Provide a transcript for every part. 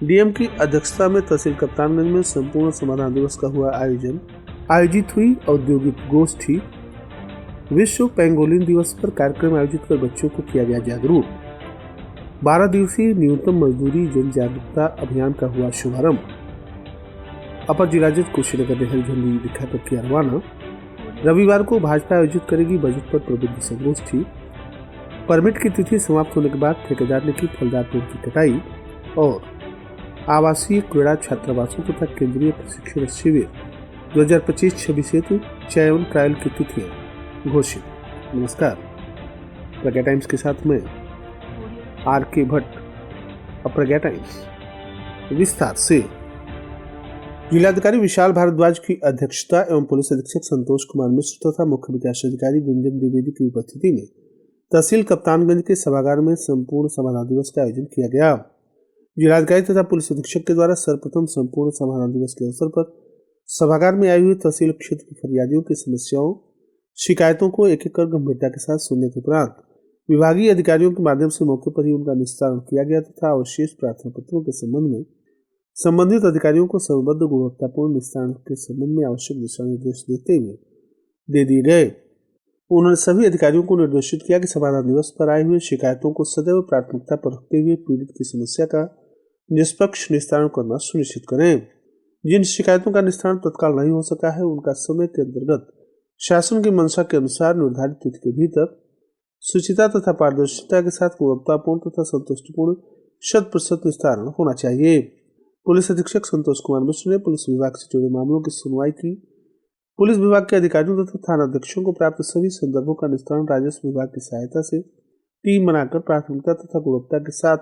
DM की अध्यक्षता में तहसील कप्तानगंज में संपूर्ण समाधान दिवस का हुआ आयोजन। आयोजित हुई औद्योगिक गोष्ठी। विश्व पेंगोलिन दिवस पर कार्यक्रम आयोजित कर बच्चों को किया गया जागरूक। 12 दिवसीय न्यूनतम मजदूरी जन जागरूकता अभियान का हुआ शुभारंभ। अपर जिलाधिकारी कुशीनगर ने हरी झंडी दिखाकर किया रवाना। रविवार को भाजपा आयोजित करेगी बजट पर प्रबुद्ध संगोष्ठी। परमिट की तिथि समाप्त होने के बाद ठेकेदार ने की फलदार पेड़ की कटाई। और आवासीय क्रीड़ा छात्रावासों तथा केंद्रीय प्रशिक्षण शिविर 2025-26 हेतु चयन ट्रायल की तिथियां घोषित। नमस्कार, प्रज्ञा टाइम्स के साथ में आर.के. भट्ट। प्रज्ञा टाइम्स विस्तार से। जिलाधिकारी विशाल भारद्वाज की अध्यक्षता एवं पुलिस अधीक्षक संतोष कुमार मिश्र तथा मुख्य विकास अधिकारी गुंजन द्विवेदी की उपस्थिति में तहसील कप्तानगंज के सभागार में संपूर्ण समाधान दिवस का आयोजन किया गया। जिलाधिकारी तथा पुलिस अधीक्षक के द्वारा सर्वप्रथम संपूर्ण समाधान दिवस के अवसर पर सभागार में आई हुई तहसील क्षेत्र के फरियादियों की समस्याओं शिकायतों को एक एक कर गंभीरता के साथ सुनने के उपरांत विभागीय अधिकारियों के माध्यम से मौके पर ही उनका निस्तारण किया गया तथा अवशेष प्रार्थना पत्रों के संबंध में संबंधित अधिकारियों को समयबद्ध गुणवत्तापूर्ण निस्तारण के संबंध में आवश्यक दिशा निर्देश देते हुए दे दिए गए। उन्होंने सभी अधिकारियों को निर्देशित किया कि समाधान दिवस पर आए हुए शिकायतों को सदैव प्राथमिकता पर रखते हुए पीड़ित की समस्या का निष्पक्ष निस्तारण करना सुनिश्चित करें। जिन शिकायतों का निस्तारण तत्काल नहीं हो सका है उनका समय के अंतर्गत शासन की मंशा के अनुसार निर्धारित तिथि के भीतर शुचिता तथा पारदर्शिता के साथ गुणवत्तापूर्ण तथा संतुष्टिपूर्ण 100% निस्तारण होना चाहिए। पुलिस अधीक्षक संतोष कुमार मिश्र ने पुलिस विभाग से जुड़े मामलों की सुनवाई की। पुलिस विभाग के अधिकारियों तथा थाना अध्यक्षों को प्राप्त सभी संदर्भों का निस्तारण राजस्व विभाग की सहायता से टीम बनाकर प्राथमिकता तथा गुणवत्ता के साथ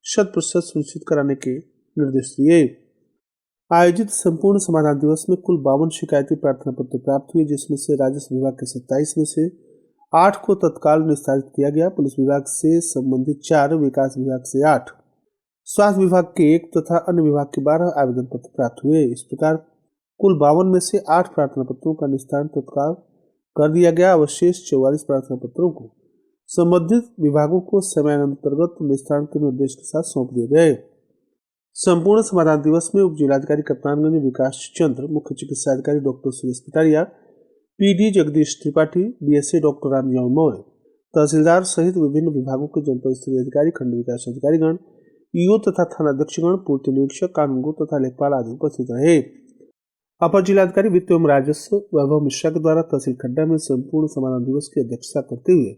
100% सुनिश्चित कराने के निर्देश दिए। आयोजित संपूर्ण समाधान दिवस में कुल 52 शिकायती प्रार्थना पत्र प्राप्त हुए, जिसमें से राजस्व विभाग के 27 में से 8 को तत्काल निस्तारित किया गया। पुलिस विभाग से संबंधित 4, विकास विभाग से 8, स्वास्थ्य विभाग के 1 तथा अन्य विभाग के 12 आवेदन पत्र प्राप्त हुए। इस प्रकार कुल 52 में से 8 प्रार्थना पत्रों का निस्तारण तत्काल कर दिया गया। अवशेष 44 प्रार्थना पत्रों को संबंधित विभागों को समयानुवर्त निस्तारण के निर्देश के साथ सौंप दिए गए। संपूर्ण समाधान दिवस में उप जिलाधिकारी कप्तानगंज विकास चंद्र, मुख्य चिकित्सा अधिकारी doctor Suresh Pitariya, PD Jagdish Tripathi, BSA doctor Ramjaun Maurya, तहसीलदार सहित विभिन्न विभागों के जनपद स्तरीय अधिकारी, खंड विकास अधिकारीगण, ईओ तथा थानाध्यक्षगण, पूर्ति निरीक्षक, कानूनगो तथा लेखपाल आदि उपस्थित रहे। अपर जिलाधिकारी वित्त एवं राजस्व वैभव मिश्रा के द्वारा तहसील खड्डा में संपूर्ण समाधान दिवस की अध्यक्षता करते हुए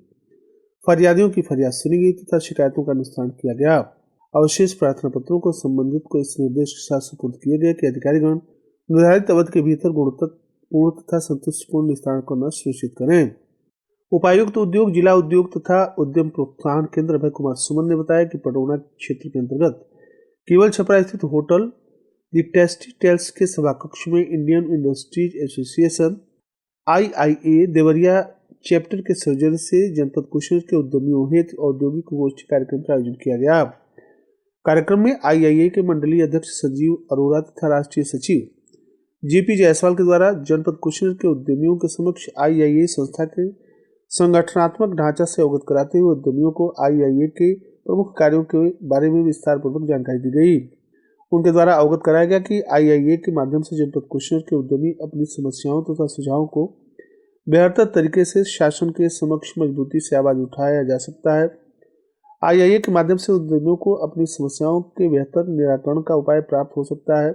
फरियादियों की फरियाद सुनी गई तथा शिकायतों का निस्तारण किया गया। अवशेष प्रार्थना पत्रों को संबंधित को इस निर्देश के साथ सुपुर्द किए गए कि अधिकारीगण निर्धारित अवधि के भीतर गुणवत्तापूर्ण तथा संतुष्टिपूर्ण निस्तारण करना सुनिश्चित करें। उपायुक्त उद्योग, जिला उद्योग तथा उद्यम प्रोत्साहन केंद्र अभय कुमार सुमन ने बताया कि पटौना क्षेत्र के अंतर्गत केवल छपरा स्थित होटल दी टेस्टी टेल्स के सभाकक्ष में Indian industries association IIA Deoria chapter के सौजन्य से जनपद कुशीनगर के उद्यमियों हेतु औद्योगिक गोष्ठी कार्यक्रम का आयोजन किया गया। कार्यक्रम में IIA के मंडलीय अध्यक्ष संजीव अरोड़ा तथा राष्ट्रीय सचिव JP जायसवाल के द्वारा जनपद कुशीनगर के उद्यमियों के समक्ष IIA संस्था के संगठनात्मक ढांचा से अवगत कराते हुए उद्यमियों को IIA के प्रमुख कार्यों के बारे में विस्तार पूर्वक जानकारी दी गई। उनके द्वारा अवगत कराया गया कि IIA के माध्यम से जनपद कुशीनगर के उद्यमी अपनी समस्याओं तथा सुझावों को बेहतर तरीके से शासन के समक्ष मजबूती से आवाज उठाया जा सकता है। IIA के माध्यम से उद्यमियों को अपनी समस्याओं के बेहतर निराकरण का उपाय प्राप्त हो सकता है।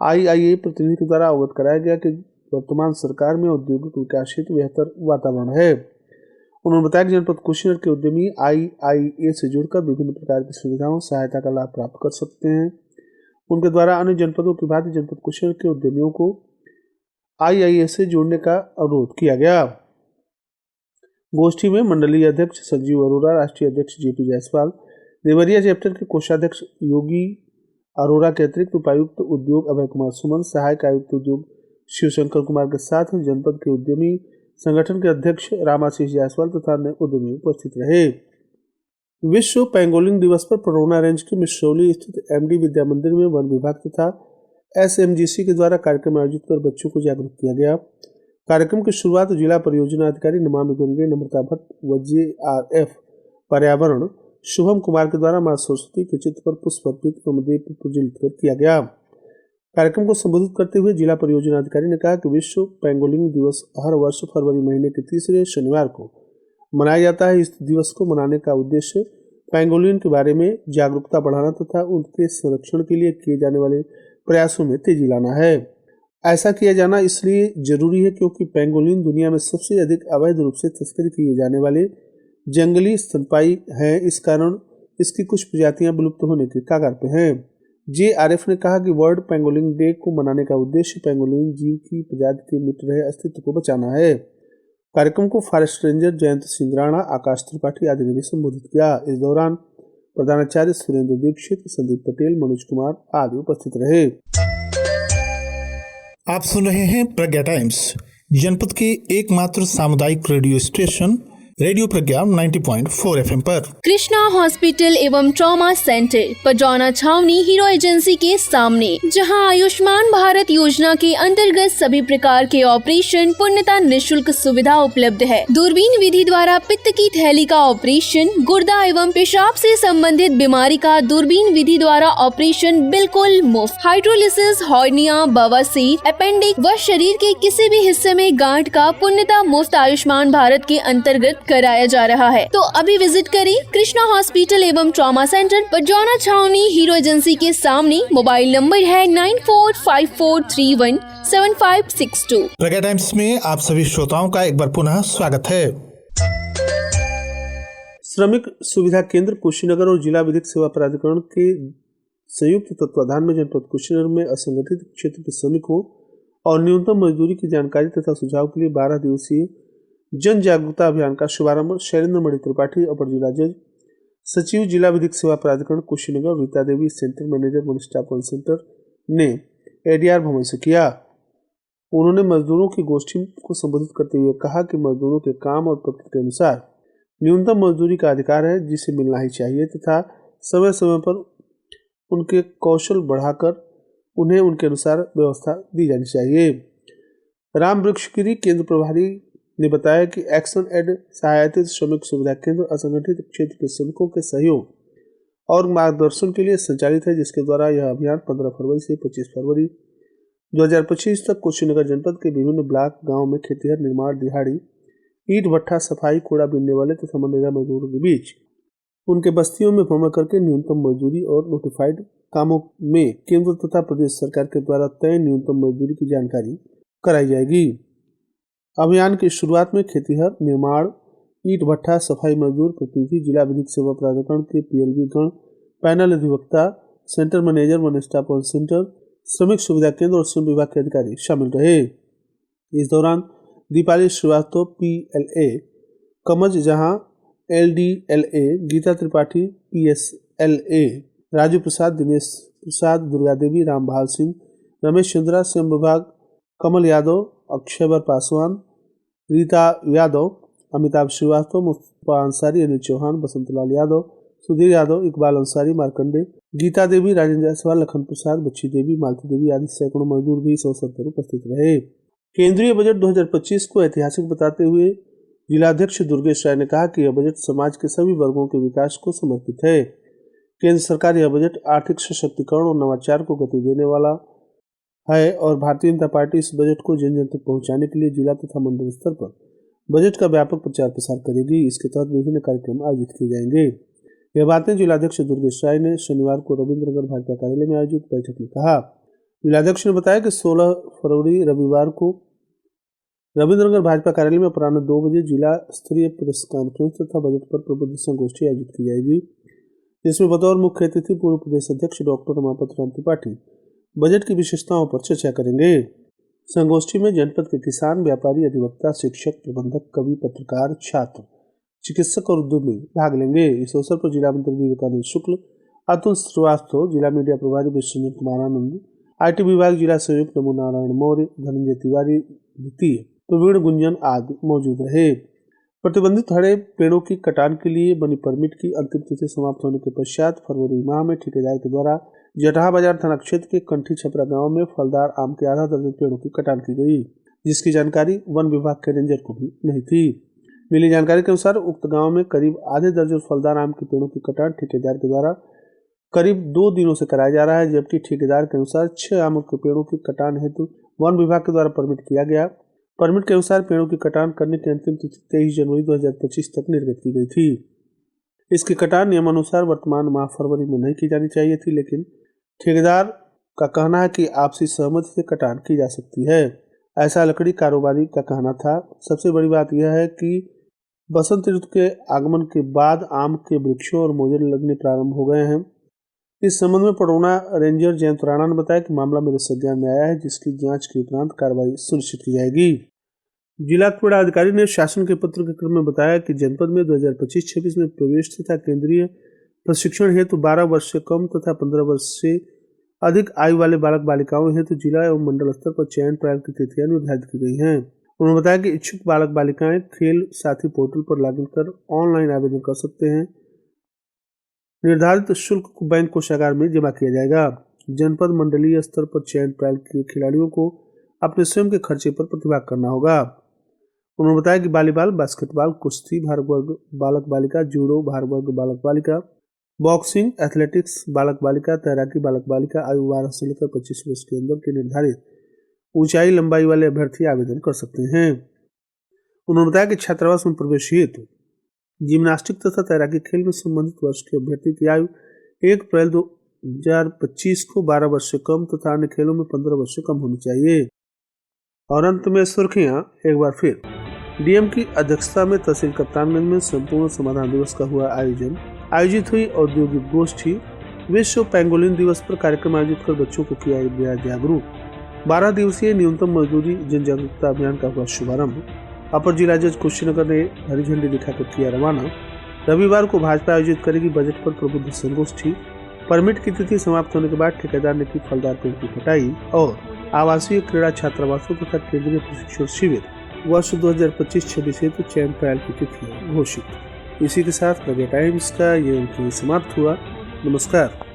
IIA प्रतिनिधि के द्वारा अवगत कराया गया कि वर्तमान सरकार में औद्योगिक विकास हेतु बेहतर वातावरण है। उन्होंने बताया कि जनपद कुशीनगर के उद्यमी IIA से जुड़कर विभिन्न प्रकार की सुविधाओं सहायता का लाभ प्राप्त कर सकते हैं। उनके द्वारा अन्य जनपदों की भांति जनपद कुशीनगर के उद्यमियों को IIA से जोड़ने का अनुरोध किया गया। गोष्ठी में मंडलीय अध्यक्ष संजीव अरोड़ा, राष्ट्रीय अध्यक्ष JP जायसवाल, देवरिया चैप्टर के कोषाध्यक्ष योगी अरोड़ा के अतिरिक्त उपायुक्त उद्योग अभय कुमार सुमन, सहायक आयुक्त उद्योग शिवशंकर कुमार के साथ जनपद के उद्यमी संगठन के अध्यक्ष रामाशीष जायसवाल तथा अन्य उद्यमी उपस्थित रहे। विश्व पेंगोलिन दिवस पर पटौना रेंज के मिश्रौली स्थित MD विद्या मंदिर में वन विभाग तथा SMGC के द्वारा कार्यक्रम आयोजित कर बच्चों को जागरूक किया गया। कार्यक्रम की शुरुआत जिला परियोजना अधिकारी नमामि गंगे नम्रता भट्ट व JRF पर्यावरण शुभम कुमार के द्वारा मां सरस्वती के चित्र पर पुष्प अर्पित एवं दीप प्रज्वलित कर किया गया। कार्यक्रम को संबोधित करते हुए जिला परियोजना अधिकारी ने कहा कि विश्व पेंगोलिन दिवस हर वर्ष फरवरी महीने के तीसरे शनिवार को मनाया जाता है। इस दिवस को मनाने का उद्देश्य पेंगोलिन के बारे में जागरूकता बढ़ाना तथा उनके संरक्षण के लिए किए जाने वाले प्रयासों में तेजी लाना है। ऐसा किया जाना इसलिए जरूरी है क्योंकि पेंगोलिन दुनिया में सबसे अधिक अवैध रूप से तस्करी किए जाने वाले जंगली स्तनपायी हैं। इस कारण इसकी कुछ प्रजातियां विलुप्त होने के कगार पर हैं। JRF ने कहा कि वर्ल्ड पेंगोलिन डे को मनाने का उद्देश्य पेंगोलिन जीव की प्रजाति के मिट रहे अस्तित्व को बचाना है। कार्यक्रम को फॉरेस्ट रेंजर जयंत सिंह राणा, आकाश त्रिपाठी आदि ने भी संबोधित किया। इस दौरान प्रधानाचार्य सुरेंद्र दीक्षित, संदीप पटेल, मनोज कुमार आदि उपस्थित रहे। आप सुन रहे हैं प्रज्ञा टाइम्स, जनपद के एकमात्र सामुदायिक रेडियो स्टेशन रेडियो प्रज्ञा 90.4 FM पर। कृष्णा हॉस्पिटल एवं ट्रॉमा सेंटर पजौना छावनी हीरो एजेंसी के सामने, जहां आयुष्मान भारत योजना के अंतर्गत सभी प्रकार के ऑपरेशन पूर्णतः निःशुल्क सुविधा उपलब्ध है। दूरबीन विधि द्वारा पित्त की थैली का ऑपरेशन, गुर्दा एवं पेशाब से संबंधित बीमारी का दूरबीन विधि द्वारा ऑपरेशन बिल्कुल मुफ्त। हाइड्रोलिसिस, हॉर्निया, बवासीर, अपेंडिक्स व शरीर के किसी भी हिस्से में गांठ का पूर्णतः मुफ्त आयुष्मान भारत के अंतर्गत कराया जा रहा है। तो अभी विजिट करें कृष्णा हॉस्पिटल एवं ट्रॉमा सेंटर पजौना छावनी हीरो एजेंसी के सामने। मोबाइल नंबर है 9454317562। प्रज्ञा टाइम्स में आप सभी श्रोताओं का एक बार पुनः स्वागत है। श्रमिक सुविधा केंद्र कुशीनगर और जिला विधिक सेवा प्राधिकरण के संयुक्त तत्वाधान में जनपद कुशीनगर में असंगठित क्षेत्र के श्रमिकों और न्यूनतम मजदूरी की जानकारी तथा सुझाव के लिए 12 दिवसीय जन जागरूकता अभियान का शुभारंभ शैलेंद्र मणि त्रिपाठी, अपर जिला जज सचिव, जिला विधिक सेवा प्राधिकरण Kushinagar, Rita Devi, centre manager, one stop one centre ने ADR भवन से किया। उन्होंने मजदूरों की गोष्ठी को संबोधित करते हुए कहा कि मजदूरों के काम और प्रकृति के अनुसार न्यूनतम मजदूरी का अधिकार है, जिसे मिलना ही चाहिए तथा समय समय पर उनके कौशल बढ़ाकर उन्हें उनके अनुसार व्यवस्था दी जानी चाहिए। राम वृक्षगिरी केंद्र प्रभारी ने बताया कि एक्शन एड सहायतित श्रमिक सुविधा केंद्र असंगठित क्षेत्र के श्रमिकों के सहयोग और मार्गदर्शन के लिए संचालित है, जिसके द्वारा यह अभियान 15 फरवरी से 25 फरवरी 2025 तक कुशीनगर जनपद के विभिन्न ब्लॉक गांव में खेतीहर, निर्माण, दिहाड़ी, ईंट भट्ठा, सफाई, कूड़ा बीनने वाले तथा मनरेगा मजदूरों के बीच उनके बस्तियों में भ्रमण करके न्यूनतम मजदूरी और नोटिफाइड कामों में केंद्र तथा प्रदेश सरकार के द्वारा तय न्यूनतम मजदूरी की जानकारी कराई जाएगी। अभियान की शुरुआत में खेतीहर, निर्माण, ईंट भट्ठा, सफाई मजदूर प्रतिनिधि, जिला विधिक सेवा प्राधिकरण के PLB गण, पैनल अधिवक्ता, centre manager, one stop one centre, श्रमिक सुविधा केंद्र और श्रम विभाग के अधिकारी शामिल रहे। इस दौरान दीपाली श्रीवास्तव PLA कमज जहां LDLA, गीता त्रिपाठी PSLA, राजू प्रसाद, दिनेश प्रसाद, दुर्गा देवी, रामभाल सिंह, रमेश चंद्रा, श्रम विभाग, कमल यादव, अक्षयवर पासवान, रीता यादव, अमिताभ श्रीवास्तव, मुस्तफा अंसारी, अनिल चौहान, बसंतलाल यादव, सुधीर यादव, इकबाल अंसारी, मार्कंडे, गीता देवी, राजेंद्र जायसवाल, लखन प्रसाद, बच्ची देवी, मालती देवी आदि सैकड़ों मजदूर भी इस अवसर पर उपस्थित रहे। केंद्रीय बजट 2025 को ऐतिहासिक बताते हुए जिलाध्यक्ष दुर्गेश राय ने कहा कि यह बजट समाज के सभी वर्गों के विकास को समर्पित है। केंद्र सरकार यह बजट आर्थिक सशक्तिकरण और नवाचार को गति देने वाला है और भारतीय जनता पार्टी इस बजट को जन जन तक पहुंचाने के लिए जिला तथा मंडल स्तर पर बजट का व्यापक प्रचार प्रसार करेगी। इसके तहत विभिन्न कार्यक्रम आयोजित किए जाएंगे। यह बातें जिलाध्यक्ष दुर्गेश राय ने शनिवार को रविंद्रनगर भाजपा कार्यालय में आयोजित बैठक में कहा। जिलाध्यक्ष ने बताया कि 16 फरवरी रविवार को रविंद्रनगर भाजपा कार्यालय में अपराह्न 2 बजे जिला स्तरीय प्रेस कॉन्फ्रेंस तथा बजट पर प्रबुद्ध संगोष्ठी आयोजित की जाएगी, जिसमें बतौर मुख्य अतिथि पूर्व प्रदेश अध्यक्ष डॉक्टर रमापत राम त्रिपाठी बजट की विशेषताओं पर चर्चा करेंगे। संगोष्ठी में जनपद के किसान, व्यापारी, अधिवक्ता, शिक्षक, प्रबंधक, कवि, पत्रकार, छात्र, चिकित्सक और उद्यमी भाग लेंगे। इस अवसर पर जिला मंत्री विवेकानंद शुक्ल, अतुल श्रीवास्तव, जिला मीडिया प्रभारी विश्वजीत कुमार आनंद, IT विभाग जिला संयुक्त नमो नारायण मौर्य, धनंजय तिवारी द्वितीय, प्रवीण गुंजन आदि मौजूद रहे। प्रतिबंधित हरे पेड़ों की कटान के लिए बनी परमिट की अंतिम तिथि समाप्त होने के पश्चात फरवरी माह में ठेकेदार के द्वारा जटहा बाजार थाना क्षेत्र के कंठी छपरा गांव में फलदार आम के आधा दर्जन पेड़ों की कटान की गई, जिसकी जानकारी वन विभाग के रेंजर को भी नहीं थी। मिली जानकारी के अनुसार उक्त गांव में करीब आधे दर्जन फलदार आम के पेड़ों की कटान ठेकेदार के द्वारा करीब 2 दिनों से कराया जा रहा है, जबकि ठेकेदार के अनुसार 6 आम के पेड़ों की कटान हेतु वन विभाग के द्वारा परमिट किया गया। परमिट के अनुसार पेड़ों की कटान करने की अंतिम तिथि 23 जनवरी 2025 तक निर्गत की गई थी। इसकी कटान नियमानुसार वर्तमान माह फरवरी में नहीं की जानी चाहिए थी, लेकिन ठेकेदार का कहना है कि आपसी सहमति से कटान की जा सकती है, ऐसा लकड़ी कारोबारी का कहना था। सबसे बड़ी बात यह है कि बसंत ऋतु के आगमन के बाद आम के वृक्षों और मोजरे लगने प्रारंभ हो गए हैं। इस संबंध में पडरौना रेंजर जयंत राणा ने बताया कि मामला मेरे संज्ञान में आया है, जिसकी जांच के उपरांत कार्रवाई सुनिश्चित की जाएगी। जिला क्रीड़ा अधिकारी ने शासन के पत्र के क्रम में बताया कि जनपद में 2025-26 में प्रवेश तथा केंद्रीय प्रशिक्षण हेतु 12 वर्ष से कम तथा 15 वर्ष से अधिक आयु वाले बालक बालिकाओं हेतु जिला एवं मंडल स्तर पर चयन ट्रायल की तिथियां निर्धारित की गई हैं। उन्होंने बताया कि इच्छुक बालक बालिकाएं खेल साथी पोर्टल पर लॉगिन कर ऑनलाइन आवेदन कर सकते हैं। निर्धारित शुल्क को बैंक कोषागार में जमा किया जाएगा। जनपद मंडलीय स्तर पर चयन ट्रायल के खिलाड़ियों को अपने स्वयं के खर्चे पर प्रतिभाग करना होगा। उन्होंने बताया कि वॉलीबॉल, बास्केटबॉल, कुश्ती, भार वर्ग बालक बालिका, जूडो भार वर्ग बालक बालिका, बॉक्सिंग, एथलेटिक्स बालक बालिका, तैराकी बालक बालिका आयु 12 से लेकर 25 वर्ष के अंदर के निर्धारित ऊंचाई लंबाई वाले अभ्यर्थी आवेदन कर सकते हैं। उन्होंने बताया कि छात्रावास में प्रवेश हेतु जिम्नास्टिक तथा तैराकी खेल में संबंधित वर्ष के अभ्यर्थी की आयु 1 अप्रैल 2025 को 12 वर्ष से कम तथा अन्य खेलों में 15 वर्ष से कम होनी चाहिए। और अंत में सुर्खियां एक बार फिर। डीएम की अध्यक्षता में तहसील कप्तानगंज में संपूर्ण समाधान दिवस का हुआ आयोजित हुई औद्योगिक गोष्ठी। विश्व पेंगोलिन दिवस पर कार्यक्रम आयोजित कर बच्चों को किया गया जागरूक। 12 दिवसीय न्यूनतम मजदूरी जन जागरूकता अभियान का हुआ शुभारंभ। अपर जिला जज कुशीनगर ने हरी झंडी दिखाकर किया रवाना। रविवार को भाजपा आयोजित करेगी बजट पर प्रबुद्ध संगोष्ठी। परमिट की तिथि समाप्त होने के बाद ठेकेदार ने की फलदार पेड़ की कटाई। और आवासीय क्रीड़ा छात्रावासों तथा केंद्रीय प्रशिक्षण शिविर वर्ष 2025-26 हेतु चयन ट्रायल की तिथि घोषित। इसी के साथ प्रज्ञा टाइम्स का ये अंक समाप्त हुआ। नमस्कार।